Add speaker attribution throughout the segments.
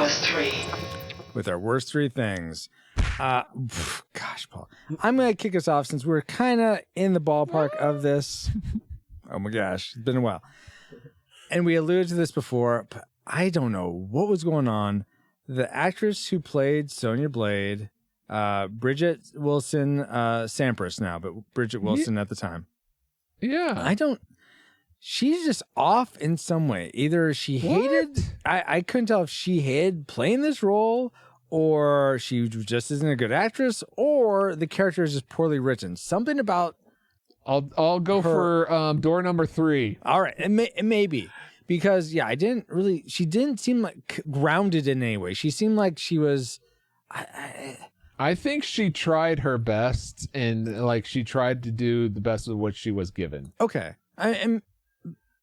Speaker 1: worst three.
Speaker 2: With our worst three things. Gosh, Paul. I'm going to kick us off since we're kind of in the ballpark of this. Oh my gosh, it's been a while. And we alluded to this before, but I don't know what was going on. The actress who played Sophia Blade, Bridget Wilson Sampras now, but Bridget Wilson at the time.
Speaker 3: Yeah.
Speaker 2: She's just off in some way. Either she hated, I couldn't tell if she hated playing this role, or she just isn't a good actress, or the character is just poorly written. Something about
Speaker 3: I'll go for door number 3.
Speaker 2: All right, it may be. Because, she didn't seem like grounded in any way. She seemed like she was...
Speaker 3: I think she tried her best, and like she tried to do the best of what she was given.
Speaker 2: Okay. And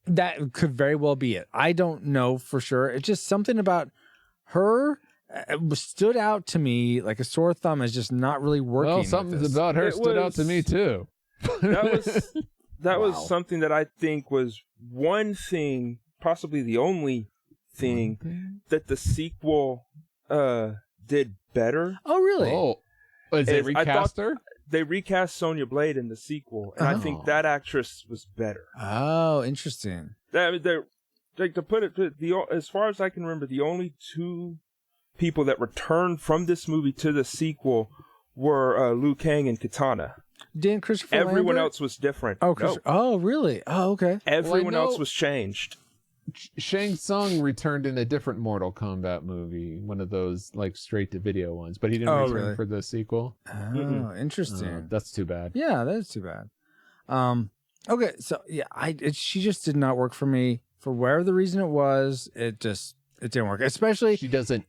Speaker 2: that could very well be it. I don't know for sure. It's just something about her stood out to me like a sore thumb as just not really working.
Speaker 3: Well, something about her stood out to me too.
Speaker 4: That was something that I think was one thing, possibly the only thing, that the sequel did better.
Speaker 2: Oh, really?
Speaker 3: Oh, is they recast her?
Speaker 4: They recast Sophia Blade in the sequel, and I think that actress was better.
Speaker 2: Oh, interesting.
Speaker 4: To put it, as far as I can remember, the only two people that returned from this movie to the sequel were Liu Kang and Katana.
Speaker 2: Didn't Christopher
Speaker 4: Everyone
Speaker 2: Lambert?
Speaker 4: else was different.
Speaker 2: Oh, oh, really? Oh, okay.
Speaker 4: Everyone else was changed.
Speaker 3: Shang Tsung returned in a different Mortal Kombat movie, one of those like straight to video ones, but he didn't return for the sequel.
Speaker 2: Oh, interesting.
Speaker 3: That's too bad.
Speaker 2: Yeah, that is too bad. Okay, so yeah, she just did not work for me for whatever the reason it was. It didn't work. Especially
Speaker 3: she doesn't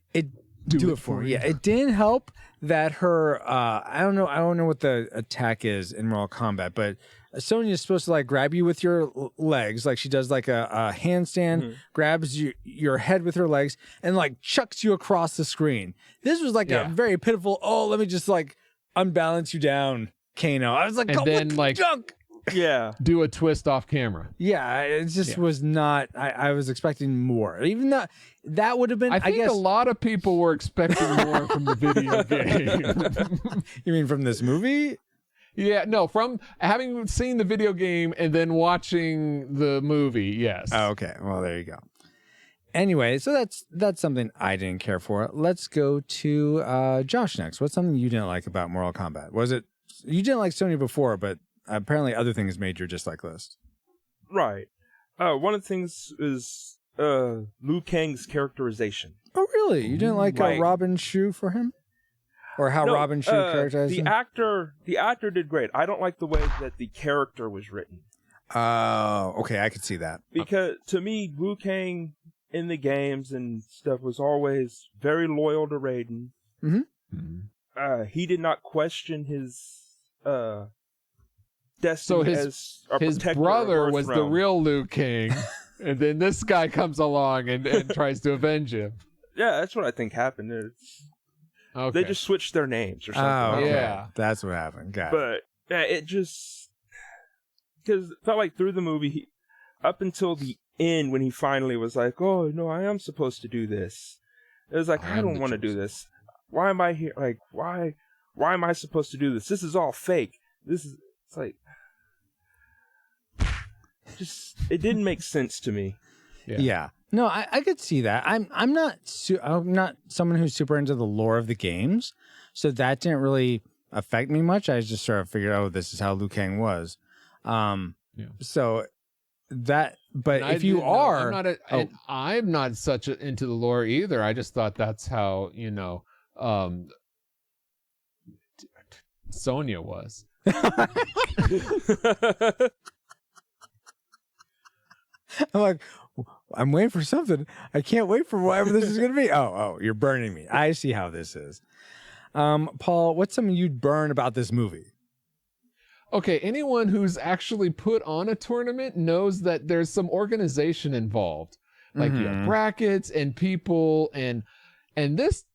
Speaker 2: do it for me. Yeah, it didn't help that her. I don't know what the attack is in Mortal Kombat, but Sonya's supposed to like grab you with your legs, like she does like a handstand, grabs your head with her legs, and like chucks you across the screen. This was like a very pitiful. Oh, let me just like unbalance you down, Kano. I was like,
Speaker 3: and then like
Speaker 2: junk.
Speaker 3: Yeah, do a twist off camera.
Speaker 2: Yeah, it just was not. I was expecting more. Even that would have been.
Speaker 3: I guess a lot of people were expecting more from the video game.
Speaker 2: You mean from this movie?
Speaker 3: Yeah, no, from having seen the video game and then watching the movie, yes.
Speaker 2: Oh, okay, well, there you go. Anyway, so that's something I didn't care for. Let's go to Josh next. What's something you didn't like about Mortal Kombat? Was it you didn't like Sonya before, but apparently other things made your dislike list?
Speaker 4: Right. One of the things is Liu Kang's characterization.
Speaker 2: Oh, really? You didn't like Robin Shu for him? Or how Robin Shu characterized him?
Speaker 4: The actor did great. I don't like the way that the character was written.
Speaker 2: Oh, okay, I could see that.
Speaker 4: Because to me, Liu Kang in the games and stuff was always very loyal to Raiden.
Speaker 2: Mm-hmm.
Speaker 4: He did not question his destiny as a
Speaker 3: his
Speaker 4: protector
Speaker 3: brother
Speaker 4: of
Speaker 3: was
Speaker 4: Earthrealm.
Speaker 3: the real Liu Kang, and then this guy comes along and tries to avenge him.
Speaker 4: Yeah, that's what I think happened. They just switched their names or something.
Speaker 2: Oh, okay.
Speaker 3: Yeah.
Speaker 2: That's what happened. Got it.
Speaker 4: But yeah, it just because it felt like through the movie, up until the end when he finally was like, "Oh no, I am supposed to do this." It was like, I don't want to do this. Why am I here? Like, why am I supposed to do this? This is all fake. It's like, just it didn't make sense to me.
Speaker 2: Yeah. No, I could see that. I'm not someone who's super into the lore of the games, so that didn't really affect me much. I just sort of figured, oh, this is how Liu Kang was. So that, but if you are,
Speaker 3: I'm not such into the lore either. I just thought that's how Sonya was.
Speaker 2: I'm like, I'm waiting for something. I can't wait for whatever this is going to be. Oh, you're burning me. I see how this is. Paul, what's something you'd burn about this movie?
Speaker 3: Okay, anyone who's actually put on a tournament knows that there's some organization involved. Like you have brackets and people and this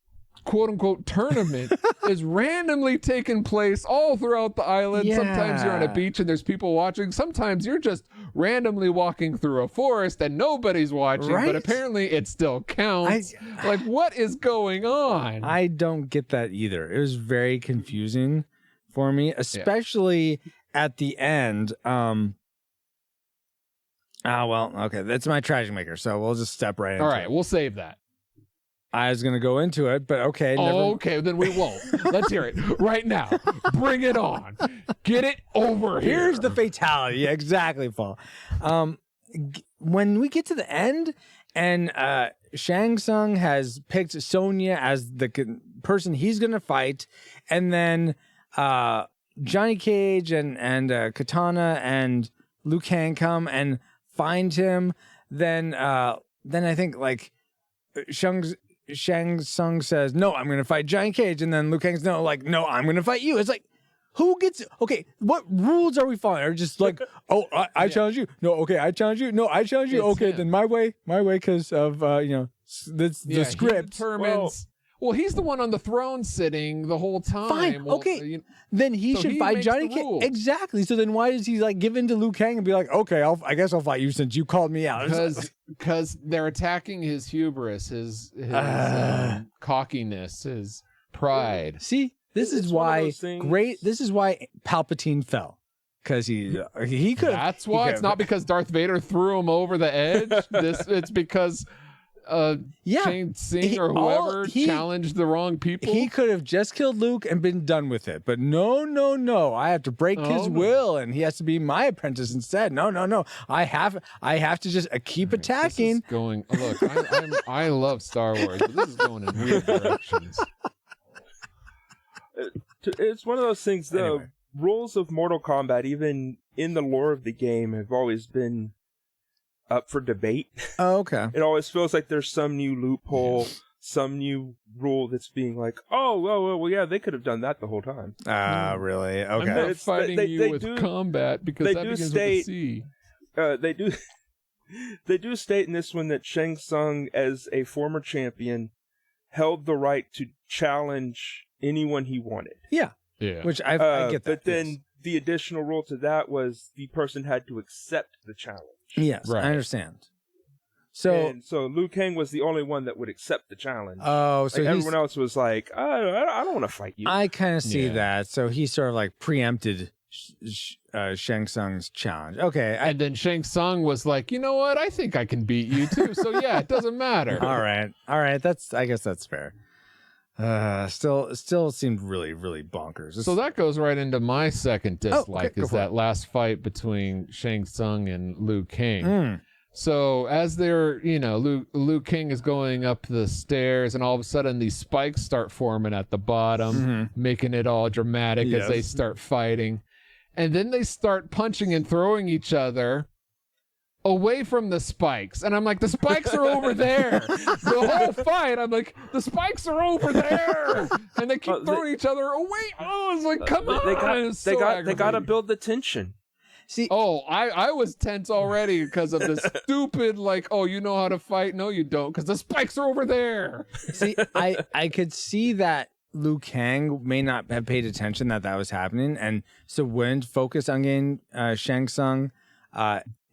Speaker 3: quote-unquote tournament is randomly taking place all throughout the island.
Speaker 2: Yeah.
Speaker 3: Sometimes you're on a beach and there's people watching. Sometimes you're just randomly walking through a forest and nobody's watching,
Speaker 2: Right?
Speaker 3: but apparently it still counts. Like, what is going on?
Speaker 2: I don't get that either. It was very confusing for me, especially at the end. Well, okay, that's my tragic maker, so we'll just step right into it.
Speaker 3: All right, we'll save that.
Speaker 2: I was going to go into it, but okay.
Speaker 3: Okay, then we won't. Let's hear it right now. Bring it on. Get it over here.
Speaker 2: Here's the fatality. Exactly, Paul. When we get to the end and Shang Tsung has picked Sonya as the person he's going to fight, and then Johnny Cage and Katana and Liu Kang come and find him, then I think like Shang Tsung says, "No, I'm going to fight Johnny Cage," and then Liu Kang's no, I'm going to fight you. It's like, who gets? Okay, what rules are we following? Are just like, I challenge you. No, okay, I challenge you. No, I challenge you.
Speaker 3: It's
Speaker 2: okay,
Speaker 3: him.
Speaker 2: then my way, because of the script.
Speaker 3: He determines. Well, he's the one on the throne sitting the whole time.
Speaker 2: Fine, okay. Then he should fight Johnny Cage. Exactly. So then why does he like give in to Liu Kang and be like, okay, I guess I'll fight you since you called me out?
Speaker 3: Because they're attacking his hubris, his cockiness, his pride.
Speaker 2: See, this is why Palpatine fell. Because he could.
Speaker 3: That's why. It's not because Darth Vader threw him over the edge. It's because Shang Tsung or whoever challenged the wrong people.
Speaker 2: He could have just killed Luke and been done with it. But no. I have to break his will, and he has to be my apprentice instead. No. I have to just keep attacking.
Speaker 3: Look, I love Star Wars, but this is going in weird directions.
Speaker 4: It's one of those things, though.
Speaker 2: Anyway.
Speaker 4: Rules of Mortal Kombat, even in the lore of the game, have always been up for debate.
Speaker 2: Oh, okay.
Speaker 4: It always feels like there's some new loophole, some new rule that's being like, well, yeah, they could have done that the whole time.
Speaker 2: Really? Okay.
Speaker 3: I'm not fighting you with combat because that begins with a C.
Speaker 4: They do state in this one that Shang Tsung, as a former champion, held the right to challenge anyone he wanted.
Speaker 2: Yeah. Which I get that.
Speaker 4: But then the additional rule to that was the person had to accept the challenge.
Speaker 2: Yes, right. I understand. So
Speaker 4: Liu Kang was the only one that would accept the challenge.
Speaker 2: Oh, so
Speaker 4: everyone else was like, I don't want to fight you.
Speaker 2: I kind of see that. So he sort of like preempted Shang Tsung's challenge. Okay.
Speaker 3: And then Shang Tsung was like, you know what? I think I can beat you too. So yeah, it doesn't matter.
Speaker 2: All right. I guess that's fair. Still seemed really, really bonkers.
Speaker 3: So that goes right into my second dislike is that last fight between Shang Tsung and Liu Kang. So as they're, Liu Kang is going up the stairs and all of a sudden these spikes start forming at the bottom, making it all dramatic as they start fighting. And then they start punching and throwing each other away from the spikes, and I'm like, the spikes are over there. The whole fight, I'm like, the spikes are over there, and they keep throwing each other away. Oh, it's like, come on!
Speaker 4: They got to build the tension.
Speaker 2: See,
Speaker 3: I was tense already because of this stupid you know how to fight? No, you don't, because the spikes are over there.
Speaker 2: See, I could see that Liu Kang may not have paid attention that was happening, and so wouldn't focus on getting Shang Tsung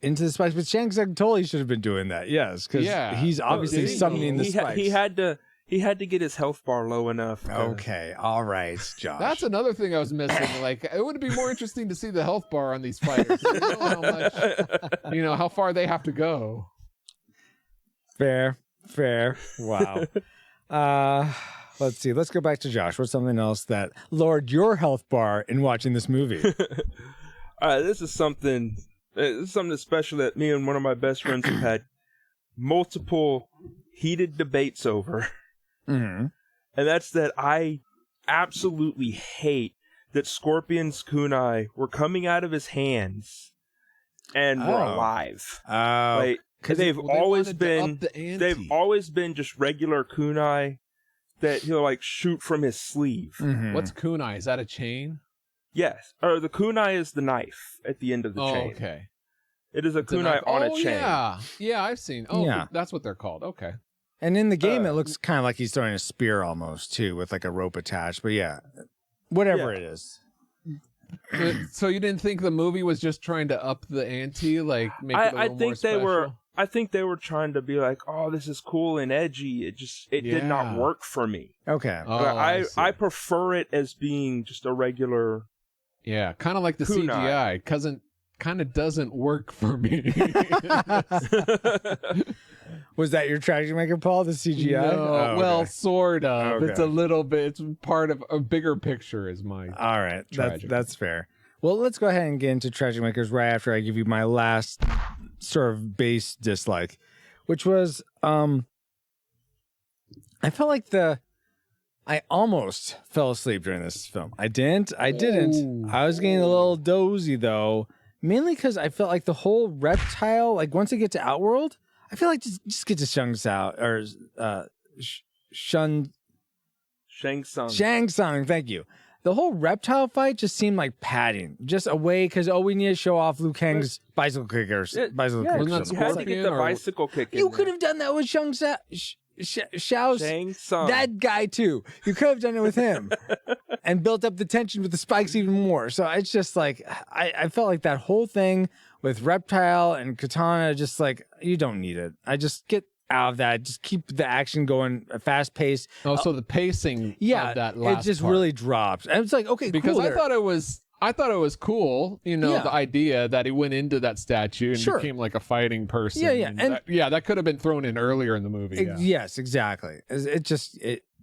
Speaker 2: into the spikes, but Shang Tsung totally should have been doing that. Yes, because he's obviously summoning the spikes.
Speaker 4: He had to get his health bar low enough.
Speaker 2: Okay, all right, Josh.
Speaker 3: That's another thing I was missing. Like, it would be more interesting to see the health bar on these fighters. How far they have to go.
Speaker 2: Fair. Wow. Let's see. Let's go back to Josh. What's something else that lowered your health bar in watching this movie?
Speaker 4: All right, this is something special that me and one of my best friends have had multiple heated debates over.
Speaker 2: Mm-hmm.
Speaker 4: And that's that I absolutely hate that Scorpion's kunai were coming out of his hands and were alive. They've always been just regular kunai that he'll shoot from his sleeve.
Speaker 2: Mm-hmm.
Speaker 3: What's kunai? Is that a chain?
Speaker 4: Yes. Or the kunai is the knife at the end of the chain.
Speaker 3: Okay.
Speaker 4: It is a kunai on a chain.
Speaker 3: Yeah, I've seen. That's what they're called. Okay.
Speaker 2: And in the game, it looks kind of like he's throwing a spear almost too, with like a rope attached. But yeah, whatever it is.
Speaker 3: So you didn't think the movie was just trying to up the ante, like make it a little more special?
Speaker 4: I think they were trying to be like, oh, this is cool and edgy. It did not work for me.
Speaker 2: Okay.
Speaker 4: I prefer it as being just a regular.
Speaker 3: Yeah, kind of like the CGI, kind of doesn't work for me.
Speaker 2: Was that your Tragic Maker, Paul? The CGI?
Speaker 3: No, well, sort of.
Speaker 2: Okay.
Speaker 3: It's a little bit. It's part of a bigger picture. Is my
Speaker 2: all right? That's fair. Well, let's go ahead and get into Tragic Makers right after I give you my last sort of base dislike, which was I felt like I almost fell asleep during this film. I didn't.
Speaker 3: Ooh.
Speaker 2: I was getting a little dozy though, mainly because I felt like the whole reptile, like once I get to Outworld, I feel like just get to Shang Tsung or Shang Tsung. Thank you. The whole reptile fight just seemed like padding, just a way because we need to show off Liu Kang's bicycle kickers.
Speaker 4: You had to get the bicycle kick.
Speaker 2: You could have done that with Xiao's
Speaker 4: Shang Tsung.
Speaker 2: That guy too. You could have done it with him and built up the tension with the spikes even more. So it's just like I felt like that whole thing with Reptile and Katana, just like you don't need it. I just get out of that. Just keep the action going, fast pace.
Speaker 3: Oh, so the pacing of that last
Speaker 2: it just
Speaker 3: part
Speaker 2: really drops. And it's like, okay,
Speaker 3: because
Speaker 2: cool,
Speaker 3: I thought it was cool, the idea that he went into that statue and became like a fighting person.
Speaker 2: Yeah.
Speaker 3: And that could have been thrown in earlier in the movie.
Speaker 2: Yes, exactly.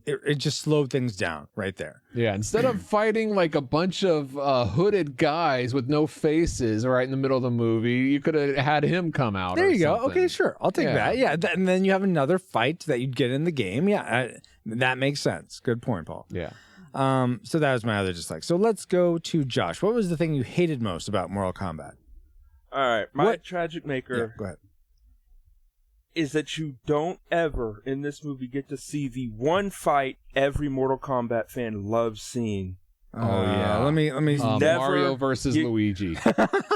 Speaker 2: It just slowed things down right there.
Speaker 3: Yeah, instead of fighting like a bunch of hooded guys with no faces right in the middle of the movie, you could have had him come out.
Speaker 2: There you go.
Speaker 3: Something.
Speaker 2: Okay, sure. I'll take that. Yeah, and then you have another fight that you'd get in the game. Yeah, that makes sense. Good point, Paul.
Speaker 3: Yeah.
Speaker 2: So that was my other dislike. So let's go to Josh. What was the thing you hated most about Mortal Kombat?
Speaker 4: All right, my Tragic Maker.
Speaker 2: Yeah, go ahead.
Speaker 4: Is that you don't ever in this movie get to see the one fight every Mortal Kombat fan loves seeing.
Speaker 2: Oh yeah, let me.
Speaker 3: Mario versus Luigi.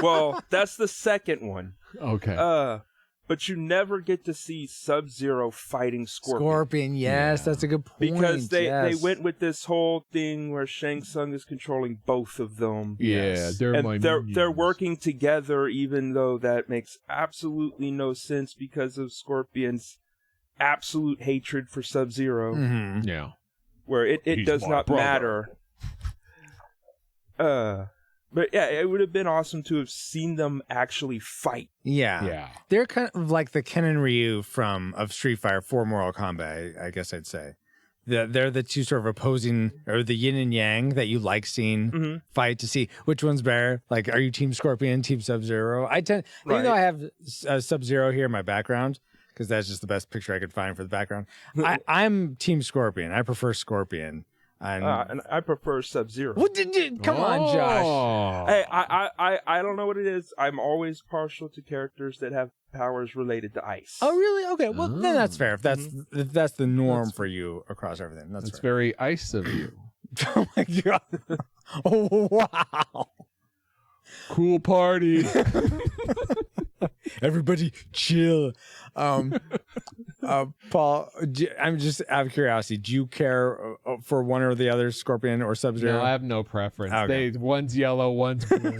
Speaker 4: Well, that's the second one.
Speaker 3: Okay.
Speaker 4: But you never get to see Sub-Zero fighting Scorpion.
Speaker 2: Yes, that's a good point.
Speaker 4: Because they went with this whole thing where Shang Tsung is controlling both of them.
Speaker 3: Yeah,
Speaker 4: they're working together, even though that makes absolutely no sense because of Scorpion's absolute hatred for Sub-Zero.
Speaker 2: Mm-hmm.
Speaker 3: Yeah,
Speaker 4: where it does not matter. But yeah, it would have been awesome to have seen them actually fight.
Speaker 2: Yeah. They're kind of like the Ken and Ryu of Street Fighter for Mortal Kombat, I guess I'd say. They're the two sort of opposing, or the yin and yang that you like seeing fight to see which one's better. Like, are you Team Scorpion, Team Sub-Zero? Even though I have Sub-Zero here in my background, because that's just the best picture I could find for the background, I'm Team Scorpion. I prefer Scorpion.
Speaker 4: And I prefer Sub-Zero.
Speaker 2: Come on, Josh.
Speaker 4: Hey, I don't know what it is. I'm always partial to characters that have powers related to ice.
Speaker 2: Oh, really? Okay. Well, then that's fair. If that's the norm for you across everything, that's fair.
Speaker 3: Very ice of you.
Speaker 2: Oh my god! Oh wow!
Speaker 3: Cool party.
Speaker 2: Everybody chill. Paul, I'm just out of curiosity. Do you care for one or the other, Scorpion or Sub-Zero?
Speaker 3: No, I have no preference.
Speaker 2: Okay.
Speaker 3: One's yellow, one's blue.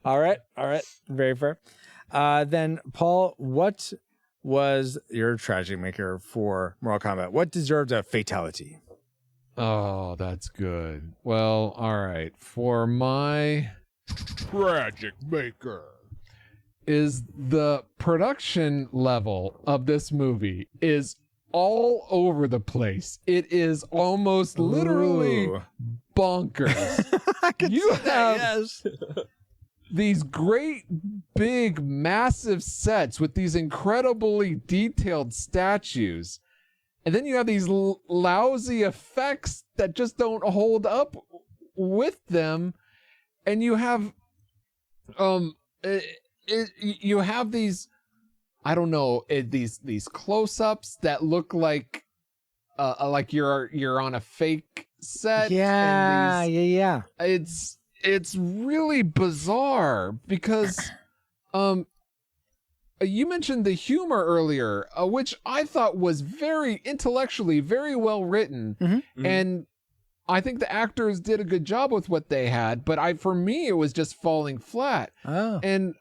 Speaker 2: All right. Very fair. Then, Paul, what was your Tragic Maker for Mortal Kombat? What deserved a fatality?
Speaker 3: Oh, that's good. Well, all right. For my Tragic Maker is the production level of this movie is all over the place. It is almost literally bonkers. You have these great, big, massive sets with these incredibly detailed statues. And then you have these lousy effects that just don't hold up with them. And you have, you have these, I don't know, these close-ups that look like you're on a fake set.
Speaker 2: Yeah.
Speaker 3: It's really bizarre because, you mentioned the humor earlier, which I thought was very intellectually, very well written. And I think the actors did a good job with what they had, but for me, it was just falling flat. And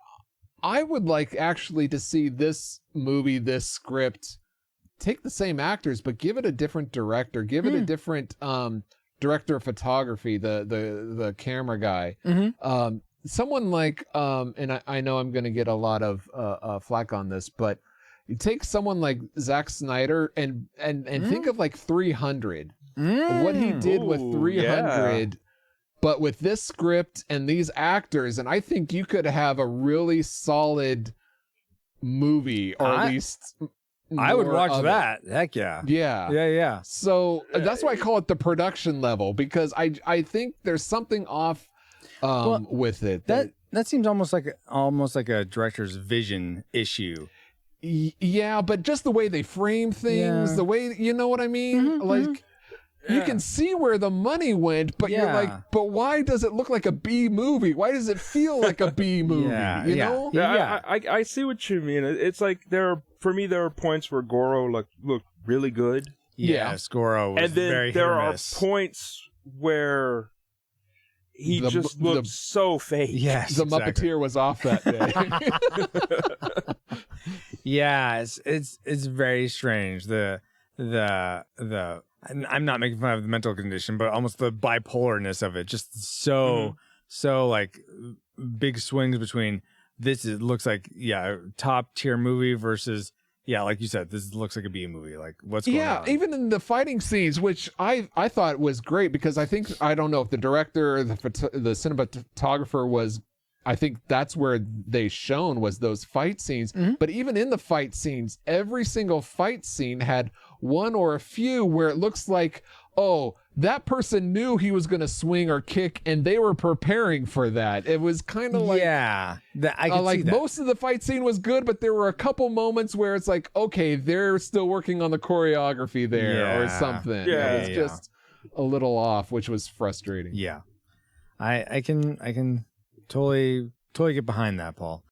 Speaker 3: I would like actually to see this movie, this script, take the same actors, but give it a different director, give it a different director of photography, the camera guy. Someone like, and I know I'm going to get a lot of flack on this, but you take someone like Zack Snyder and think of like 300. What he did with 300, but with this script and these actors, and I think you could have a really solid movie, or at least
Speaker 2: I would watch that. Heck yeah.
Speaker 3: Yeah. So that's why I call it the production level, because I think there's something off with it.
Speaker 2: That seems almost like a director's vision issue.
Speaker 3: Yeah, but just the way they frame things, the way, you know what I mean? Like, you can see where the money went, but you're like, but why does it look like a B movie? Why does it feel like a B movie? You know?
Speaker 4: Yeah, I see what you mean. It's like there are points where Goro looked really good.
Speaker 2: Yes, Goro was very hit or miss.
Speaker 4: There are points where he just looked so fake.
Speaker 2: Yes,
Speaker 3: the Muppeteer was off that day.
Speaker 2: Yeah, it's very strange. The I'm not making fun of the mental condition, but almost the bipolarness of it. Just so like big swings between it looks like top tier movie versus like you said, this looks like a B movie. Like, what's going on?
Speaker 3: Yeah, even in the fighting scenes, which I thought was great, because I don't know if the director or the cinematographer was. I think that's where they shone, was those fight scenes. But even in the fight scenes, every single fight scene had one or a few where it looks like, oh, that person knew he was going to swing or kick, and they were preparing for that. It was kind of like,
Speaker 2: I can
Speaker 3: like
Speaker 2: see that.
Speaker 3: Most of the fight scene was good, but there were a couple moments where it's like, okay, they're still working on the choreography there or something.
Speaker 4: Yeah,
Speaker 3: it was just a little off, which was frustrating.
Speaker 2: Yeah, I can totally get behind that, Paul.